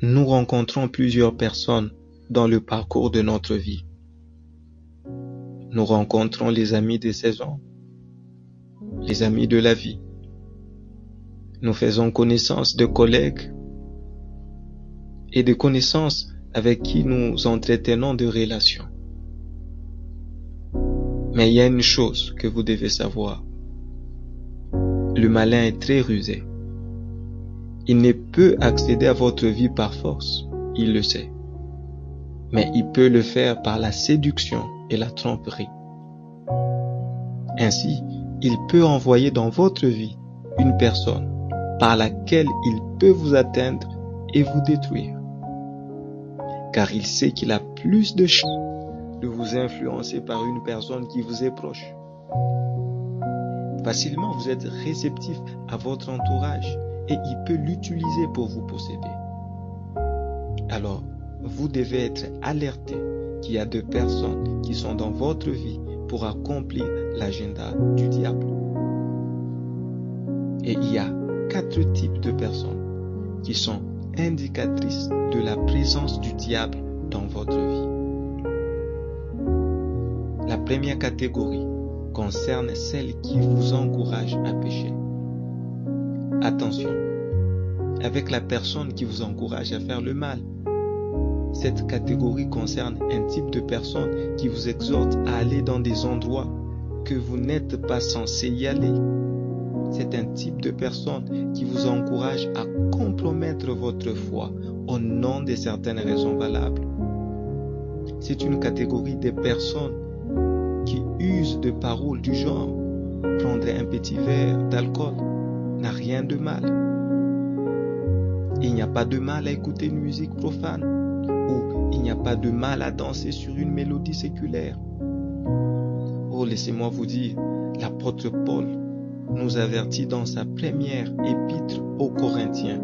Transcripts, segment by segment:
Nous rencontrons plusieurs personnes dans le parcours de notre vie. Nous rencontrons les amis des saisons, les amis de la vie. Nous faisons connaissance de collègues et de connaissances avec qui nous entretenons de relations. Mais il y a une chose que vous devez savoir. Le malin est très rusé. Il ne peut accéder à votre vie par force, il le sait. Mais il peut le faire par la séduction et la tromperie. Ainsi, il peut envoyer dans votre vie une personne par laquelle il peut vous atteindre et vous détruire. Car il sait qu'il a plus de chances de vous influencer par une personne qui vous est proche. Facilement, vous êtes réceptif à votre entourage et il peut l'utiliser pour vous posséder. Alors, vous devez être alerté qu'il y a deux personnes qui sont dans votre vie pour accomplir l'agenda du diable. Et il y a 4 types de personnes qui sont indicatrices de la présence du diable dans votre vie. La première catégorie concerne celles qui vous encouragent à pécher. Attention, avec la personne qui vous encourage à faire le mal. Cette catégorie concerne un type de personne qui vous exhorte à aller dans des endroits que vous n'êtes pas censé y aller. C'est un type de personne qui vous encourage à compromettre votre foi au nom de certaines raisons valables. C'est une catégorie de personnes qui usent de paroles du genre « prendre un petit verre d'alcool n'a rien de mal ». Il n'y a pas de mal à écouter une musique profane ou il n'y a pas de mal à danser sur une mélodie séculaire. Oh, laissez-moi vous dire, l'apôtre Paul nous avertit dans sa première épître aux Corinthiens,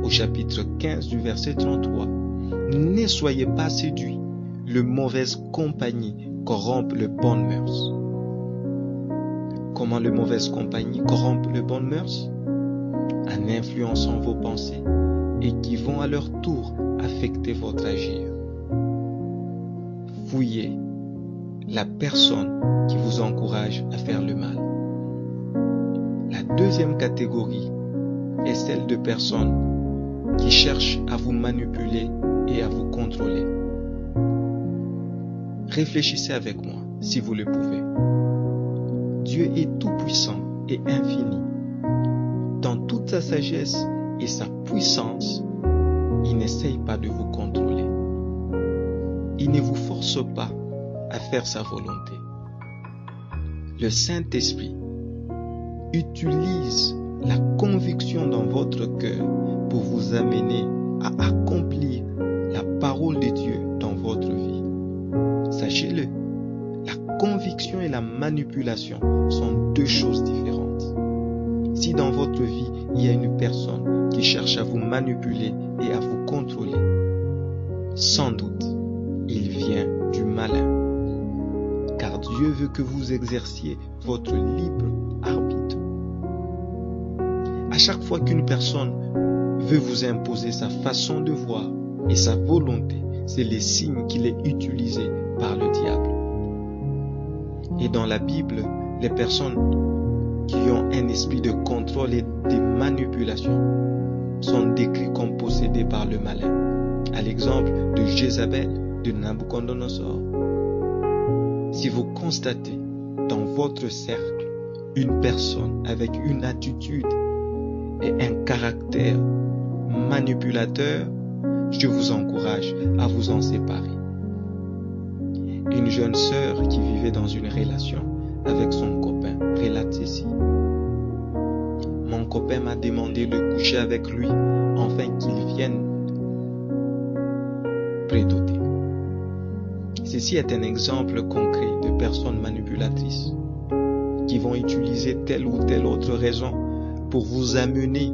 au chapitre 15 du verset 33. Ne soyez pas séduits, le mauvaise compagnie corrompt les bonnes mœurs. Comment les mauvaises compagnies corrompent les bonnes mœurs? En influençant vos pensées et qui vont à leur tour affecter votre agir. Fouillez la personne qui vous encourage à faire le mal. La deuxième catégorie est celle de personnes qui cherchent à vous manipuler et à vous contrôler. Réfléchissez avec moi, si vous le pouvez. Dieu est tout-puissant et infini. Dans toute sa sagesse et sa puissance, il n'essaye pas de vous contrôler. Il ne vous force pas à faire sa volonté. Le Saint-Esprit utilise la conviction dans votre cœur pour vous amener à accomplir la parole de Dieu dans votre vie. Sachez-le, la conviction et la manipulation sont 2 choses différentes. Si dans votre vie, il y a une personne qui cherche à vous manipuler et à vous contrôler, sans doute, il vient du malin. Car Dieu veut que vous exerciez votre libre arbitre. À chaque fois qu'une personne veut vous imposer sa façon de voir et sa volonté, c'est le signe qu'il est utilisé par le diable. Et dans la Bible, les personnes qui ont un esprit de contrôle et de manipulation sont décrits comme possédés par le malin. À l'exemple de Jézabel, de Nabucodonosor. Si vous constatez dans votre cercle une personne avec une attitude et un caractère manipulateur, je vous encourage à vous en séparer. Une jeune sœur qui vivait dans une relation avec son copain relate ceci. Mon copain m'a demandé de coucher avec lui afin qu'il vienne prédoter. Ceci est un exemple concret de personnes manipulatrices qui vont utiliser telle ou telle autre raison pour vous amener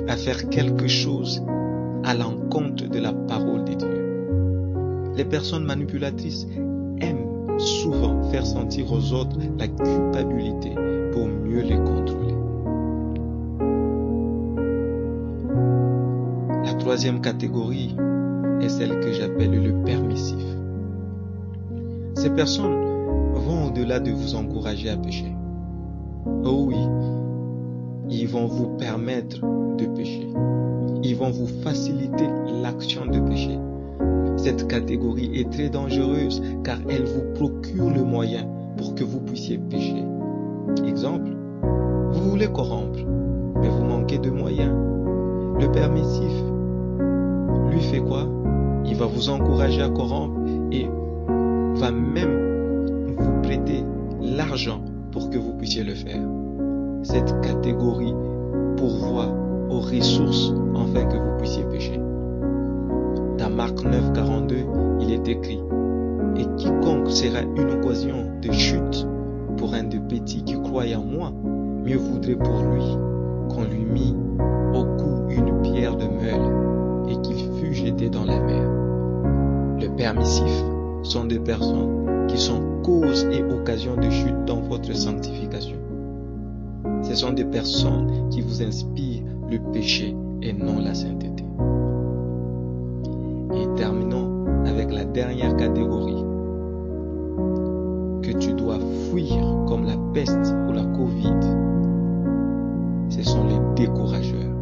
à faire quelque chose à l'encontre de la parole de Dieu. Les personnes manipulatrices aiment souvent faire sentir aux autres la culpabilité pour mieux les contrôler. La troisième catégorie est celle que j'appelle le permissif. Ces personnes vont au-delà de vous encourager à pécher. Oh oui, ils vont vous permettre de pécher. Ils vont vous faciliter l'action de pécher. Cette catégorie est très dangereuse car elle vous procure le moyen pour que vous puissiez pécher. Exemple, vous voulez corrompre, mais vous manquez de moyens. Le permissif, lui fait quoi? Il va vous encourager à corrompre et va même vous prêter l'argent pour que vous puissiez le faire. Cette catégorie pourvoit aux ressources afin que vous puissiez pécher. Dans Marc 9, 42, il est écrit: « Et quiconque sera une occasion de chute pour un de petits qui croit en moi, mieux vaudrait pour lui qu'on lui mît au cou une pierre de meule et qu'il fût jeté dans la mer. » Les permissifs sont des personnes qui sont cause et occasion de chute dans votre sanctification. Ce sont des personnes qui vous inspirent le péché et non la sainteté. Et terminons avec la dernière catégorie que tu dois fuir comme la peste ou la Covid. Ce sont les décourageurs.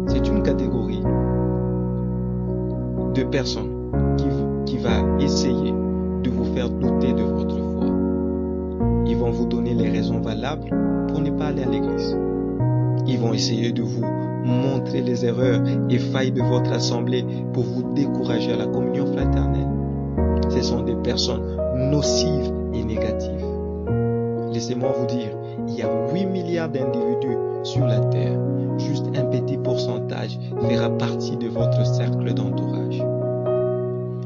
C'est une catégorie de personnes qui va essayer de vous faire douter de votre foi. Ils vont vous donner les raisons valables pour ne pas aller à l'église. Ils vont essayer de vous montrer les erreurs et failles de votre assemblée pour vous décourager à la communion fraternelle. Ce sont des personnes nocives et négatives. Laissez-moi vous dire, il y a 8 milliards d'individus sur la terre. Juste un petit pourcentage fera partie de votre cercle d'entourage.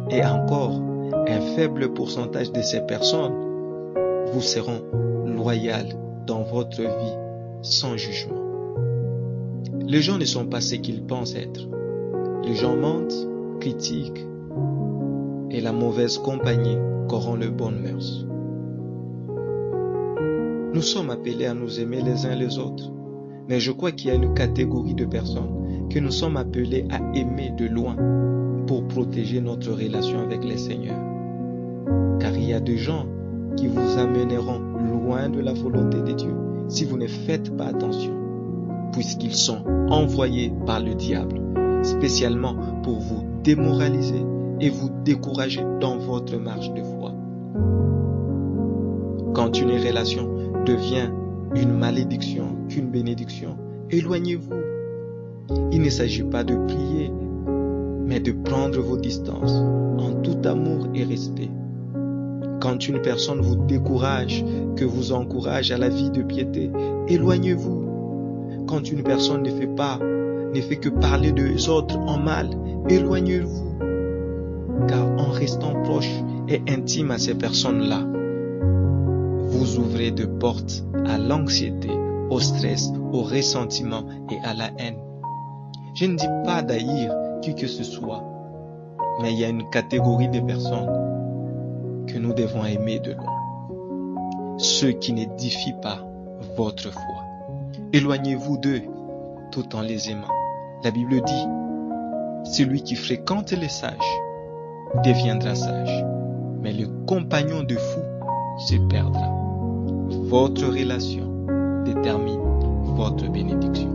Et encore, un faible pourcentage de ces personnes vous seront loyales dans votre vie sans jugement. Les gens ne sont pas ce qu'ils pensent être. Les gens mentent, critiquent, et la mauvaise compagnie corrompt les bonnes mœurs. Nous sommes appelés à nous aimer les uns les autres, mais je crois qu'il y a une catégorie de personnes que nous sommes appelés à aimer de loin pour protéger notre relation avec le Seigneur. Car il y a des gens qui vous amèneront loin de la volonté de Dieu si vous ne faites pas attention, puisqu'ils sont envoyés par le diable, spécialement pour vous démoraliser et vous décourager dans votre marche de foi. Quand une relation devient une malédiction qu'une bénédiction, éloignez-vous. Il ne s'agit pas de prier, mais de prendre vos distances en tout amour et respect. Quand une personne vous décourage, que vous encourage à la vie de piété, éloignez-vous. Quand une personne ne fait que parler des autres en mal, éloignez-vous. Car en restant proche et intime à ces personnes-là, vous ouvrez de portes à l'anxiété, au stress, au ressentiment et à la haine. Je ne dis pas d'haïr qui que ce soit, mais il y a une catégorie de personnes que nous devons aimer de loin. Ceux qui n'édifient pas votre foi. Éloignez-vous d'eux tout en les aimant. La Bible dit, celui qui fréquente les sages deviendra sage, mais le compagnon de fou se perdra. Votre relation détermine votre bénédiction.